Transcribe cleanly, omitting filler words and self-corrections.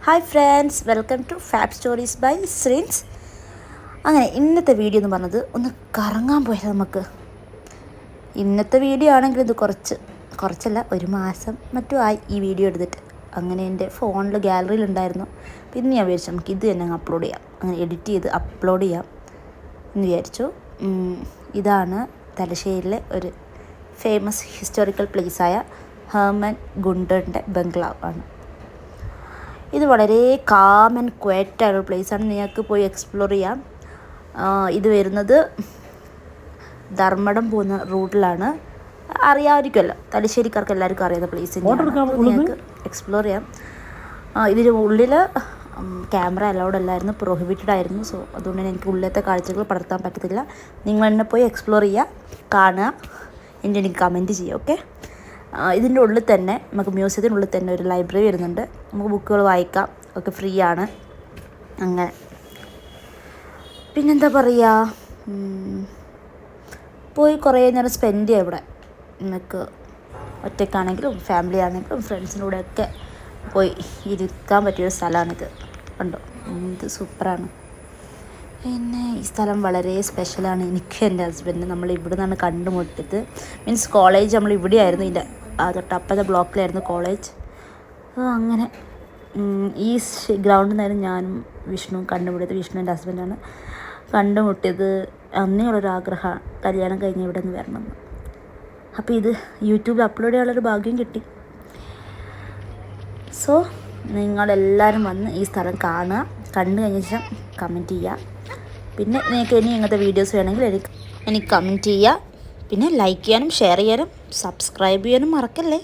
Hi friends, welcome to fab stories by Sreens. അങ്ങനെ ഇന്നത്തെ video എന്ന് പറഞ്ഞത് ഒന്ന് കറങ്ങാൻ പോയത് നമുക്ക്. ഇന്നത്തെ വീഡിയോ ആണെങ്കിൽ ഇത് കുറച്ചല്ല, ഒരു മാസം മറ്റും ആയി ഈ വീഡിയോ എടുത്തിട്ട്. അങ്ങനെ എൻ്റെ ഫോണിൽ ഗാലറിയിൽ ഉണ്ടായിരുന്നു. പിന്നെ ഞാൻ വിചാരിച്ചു നമുക്ക് ഇത് തന്നെ അങ്ങ് അപ്ലോഡ് ചെയ്യാം, അങ്ങനെ എഡിറ്റ് ചെയ്ത് അപ്ലോഡ് ചെയ്യാം എന്ന് വിചാരിച്ചു. ഇതാണ് തലശ്ശേരിയിലെ ഒരു ഫേമസ് ഹിസ്റ്റോറിക്കൽ പ്ലേസായ ഹെർമൻ ഗുണ്ടറിൻ്റെ ബംഗ്ലാവ് ആണ്. ഇത് വളരെ കാം ആൻഡ് ക്വയറ്റ് ആയിട്ടുള്ള പ്ലേസാണ്, നിങ്ങൾക്ക് പോയി എക്സ്പ്ലോർ ചെയ്യാം. ഇത് വരുന്നത് ധർമ്മടം പോകുന്ന റൂട്ടിലാണ്. അറിയാമായിരിക്കുമല്ലോ, തലശ്ശേരിക്കാർക്ക് എല്ലാവർക്കും അറിയാവുന്ന പ്ലേസ് തന്നെയാണ്. നിങ്ങൾക്ക് എക്സ്പ്ലോർ ചെയ്യാം. ഇതിന് ഉള്ളിൽ ക്യാമറ അലൗഡ് അല്ലായിരുന്നു, പ്രൊഹിബിറ്റഡ് ആയിരുന്നു. സോ അതുകൊണ്ട് തന്നെ എനിക്ക് ഉള്ളിലത്തെ കാഴ്ചകൾ പടർത്താൻ പറ്റത്തില്ല. നിങ്ങൾ എന്നെ പോയി എക്സ്പ്ലോർ ചെയ്യുക, കാണുക, എനിക്ക് കമൻറ്റ് ചെയ്യുക. ഓക്കെ, ഇതിൻ്റെ ഉള്ളിൽ തന്നെ നമുക്ക് മ്യൂസിയത്തിനുള്ളിൽ തന്നെ ഒരു ലൈബ്രറി വരുന്നുണ്ട്. നമുക്ക് ബുക്കുകൾ വായിക്കാം, ഒക്കെ ഫ്രീ ആണ്. അങ്ങനെ പിന്നെന്താ പറയുക, പോയി കുറേ നേരം സ്പെൻഡ് ചെയ്യാം ഇവിടെ. നമുക്ക് ഒറ്റയ്ക്കാണെങ്കിലും ഫാമിലി ആണെങ്കിലും ഫ്രണ്ട്സിൻ്റെ കൂടെയൊക്കെ പോയി ഇരിക്കാൻ പറ്റിയൊരു സ്ഥലമാണിത്. കണ്ടോ, ഇത് സൂപ്പറാണ്. പിന്നെ ഈ സ്ഥലം വളരെ സ്പെഷ്യലാണ്. എനിക്ക് എൻ്റെ ഹസ്ബൻഡ് നമ്മൾ ഇവിടെ നിന്നാണ് കണ്ടുമുട്ടിയത്. മീൻസ് കോളേജ് നമ്മൾ ഇവിടെയായിരുന്നു, ഇതിൻ്റെ തൊട്ടപ്പത്തെ ബ്ലോക്കിലായിരുന്നു കോളേജ്. അങ്ങനെ ഈ ഗ്രൗണ്ടിൽ നിന്നായിരുന്നു ഞാനും വിഷ്ണു കണ്ടുമുട്ടിയത്. വിഷ്ണു എൻ്റെ ഹസ്ബൻഡാണ്. കണ്ടുമുട്ടിയത് അന്നേയുള്ളൊരാഗ്രഹമാണ് കല്യാണം കഴിഞ്ഞ് ഇവിടെ നിന്ന് വരണമെന്ന്. അപ്പോൾ ഇത് യൂട്യൂബിൽ അപ്ലോഡ് ചെയ്യാനുള്ളൊരു ഭാഗ്യം കിട്ടി. സോ നിങ്ങളെല്ലാവരും വന്ന് ഈ സ്ഥലം കാണുക, കണ്ടു കഴിഞ്ഞ ശേഷം കമൻറ്റ് ചെയ്യുക. പിന്നെ നിങ്ങൾക്ക് ഇനി ഇങ്ങനത്തെ വീഡിയോസ് വേണമെങ്കിൽ എനിക്ക് കമൻറ്റ് ചെയ്യുക. പിന്നെ ലൈക്ക് ചെയ്യാനും ഷെയർ ചെയ്യാനും സബ്സ്ക്രൈബ് ചെയ്യാനും മറക്കല്ലേ.